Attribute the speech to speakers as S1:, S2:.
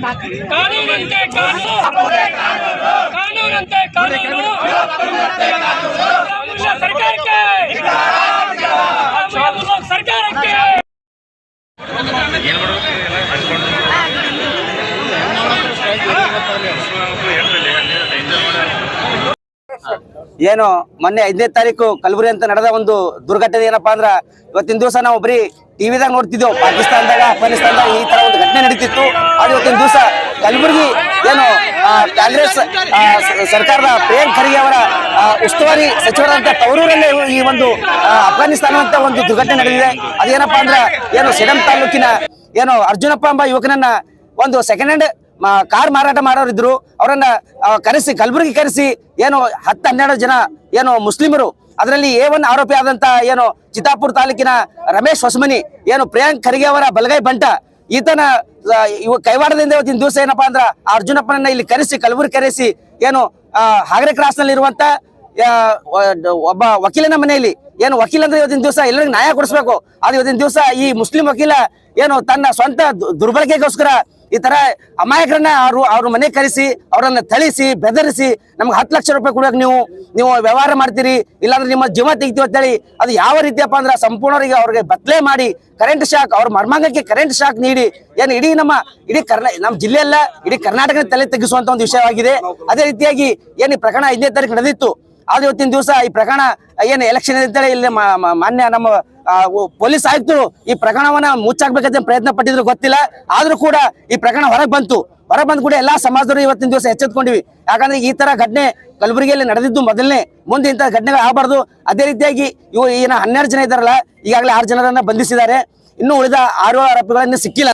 S1: ಕಾನೂನಂತೆ ಕಾನೂನು ಸರ್ಕಾರಕ್ಕೆ ಸರ್ಕಾರಕ್ಕೆ
S2: ಏನು ಮೊನ್ನೆ 5ನೇ ತಾರೀಕು ಕಲಬುರಗಿ ಅಂತ ನಡೆದ ಒಂದು ದುರ್ಘಟನೆ ಏನಪ್ಪಾ ಅಂದ್ರ ಇವತ್ತಿನ ದಿವಸ ನಾವು ಬರೀ ಟಿವಿದಾಗ ನೋಡ್ತಿದ್ದೆವು ಪಾಕಿಸ್ತಾನದಾಗ ಅಫ್ಘಾನಿಸ್ತಾನದಾಗ ಈ ತರ ಒಂದು ಘಟನೆ ನಡೀತಿತ್ತು ಅದು ಇವತ್ತಿನ ದಿವಸ ಕಲಬುರಗಿ ಏನು ಕಾಂಗ್ರೆಸ್ ಸರ್ಕಾರದ ಪ್ರಿಯಾಂಕ್ ಖರ್ಗೆ ಅವರ ಉಸ್ತುವಾರಿ ಸಚಿವರಾದಂತ ತವರೂರಲ್ಲೇ ಈ ಒಂದು ಅಫ್ಘಾನಿಸ್ತಾನ ಅಂತ ಒಂದು ದುರ್ಘಟನೆ ನಡೆದಿದೆ ಅದೇನಪ್ಪಾ ಅಂದ್ರ ಏನು ಸಿಡಂ ತಾಲೂಕಿನ ಏನು ಅರ್ಜುನಪ್ಪ ಎಂಬ ಯುವಕನನ್ನ ಒಂದು ಸೆಕೆಂಡ್ ಹ್ಯಾಂಡ್ ಕಾರ್ ಮಾರಾಟ ಮಾಡೋರಿದ್ರು ಅವರನ್ನ ಕರೆಸಿ ಕಲಬುರಗಿ ಕರೆಸಿ ಏನು 10-12 ಜನ ಏನು ಮುಸ್ಲಿಮರು ಅದರಲ್ಲಿ A1 ಆರೋಪಿ ಆದಂತ ಏನು ಚಿತ್ತಾಪುರ ತಾಲೂಕಿನ ರಮೇಶ್ ಹೊಸಮನಿ ಏನು ಪ್ರಿಯಾಂಕ್ ಖರ್ಗೆ ಅವರ ಬಲಗೈ ಬಂಟ ಈತನ ಕೈವಾಡದಿಂದ ಇವತ್ತಿನ ದಿವಸ ಏನಪ್ಪಾ ಅಂದ್ರ ಅರ್ಜುನಪ್ಪನನ್ನ ಇಲ್ಲಿ ಕರೆಸಿ ಕಲಬುರಗಿ ಕರೆಸಿ ಏನು ಹಾಗರೆ ಕ್ರಾಸ್ ನಲ್ಲಿ ಇರುವಂತ ಒಬ್ಬ ವಕೀಲನ ಮನೆಯಲ್ಲಿ ಏನು ವಕೀಲ ಅಂದ್ರೆ ಇವತ್ತಿನ ದಿವಸ ಎಲ್ಲರಿಗೂ ನ್ಯಾಯ ಕೊಡಿಸ್ಬೇಕು ಅದು ಇವತ್ತಿನ ದಿವಸ ಈ ಮುಸ್ಲಿಂ ವಕೀಲ ಏನು ತನ್ನ ಸ್ವಂತ ದುರ್ಬಳಕೆಗೋಸ್ಕರ ಈ ತರ ಅಮಾಯಕರನ್ನ ಅವ್ರ ಮನೆ ಕರೆಸಿ ಅವರನ್ನ ಥಳಿಸಿ ಬೆದರಿಸಿ ನಮ್ಗೆ 10 ಲಕ್ಷ ರೂಪಾಯಿ ಕೊಡಕ್ಕೆ ನೀವು ವ್ಯವಹಾರ ಮಾಡ್ತೀರಿ ಇಲ್ಲಾಂದ್ರೆ ನಿಮ್ಮ ಜೀವ ತೆಗಿತೀವಿ ಅಂತೇಳಿ ಅದು ಯಾವ ರೀತಿಯಪ್ಪ ಅಂದ್ರೆ ಸಂಪೂರ್ಣರಿಗೆ ಅವ್ರಿಗೆ ಬದಲೆ ಮಾಡಿ ಕರೆಂಟ್ ಶಾಕ್ ಅವ್ರ ಮರ್ಮಾಂಗಕ್ಕೆ ಕರೆಂಟ್ ಶಾಕ್ ನೀಡಿ ಏನು ಇಡೀ ನಮ್ಮ ಜಿಲ್ಲೆಯಲ್ಲ ಇಡೀ ಕರ್ನಾಟಕ ತಲೆ ತೆಗಿಸುವಂತ ಒಂದು ವಿಷಯವಾಗಿದೆ ಅದೇ ರೀತಿಯಾಗಿ ಏನು ಈ ಪ್ರಕರಣ 5ನೇ ತಾರೀಕು ನಡೆದಿತ್ತು ಆದ್ರೆ ಇವತ್ತಿನ ದಿವಸ ಈ ಪ್ರಕರಣ ಏನು ಎಲೆಕ್ಷನ್ ಅಂತೇಳಿ ಇಲ್ಲಿ ಮಾನ್ಯ ನಮ್ಮ ಪೊಲೀಸ್ ಆಯುಕ್ತರು ಈ ಪ್ರಕರಣವನ್ನ ಮುಚ್ಚಾಕ್ಬೇಕಂತ ಪ್ರಯತ್ನ ಪಟ್ಟಿದ್ರು ಗೊತ್ತಿಲ್ಲ ಆದ್ರೂ ಕೂಡ ಈ ಪ್ರಕರಣ ಹೊರಗೆ ಬಂದ್ ಕೂಡ ಎಲ್ಲಾ ಸಮಾಜದವರು ಇವತ್ತಿನ ದಿವಸ ಎಚ್ಚೆತ್ಕೊಂಡಿವಿ ಯಾಕಂದ್ರೆ ಈ ತರ ಘಟನೆ ಕಲಬುರಗಿಯಲ್ಲಿ ನಡೆದಿದ್ದು ಮೊದಲನೇ ಮುಂದೆ ಇಂಥ ಘಟನೆಗಳು ಆಗಬಾರ್ದು ಅದೇ ರೀತಿಯಾಗಿ ಇವು ಏನ 12 ಜನ ಇದ್ದಾರಲ್ಲ ಈಗಾಗಲೇ 6 ಜನರನ್ನ ಬಂಧಿಸಿದ್ದಾರೆ ಇನ್ನು ಉಳಿದ 6 ಆರೋಪಿಗಳನ್ನ ಸಿಕ್ಕಿಲ್ಲ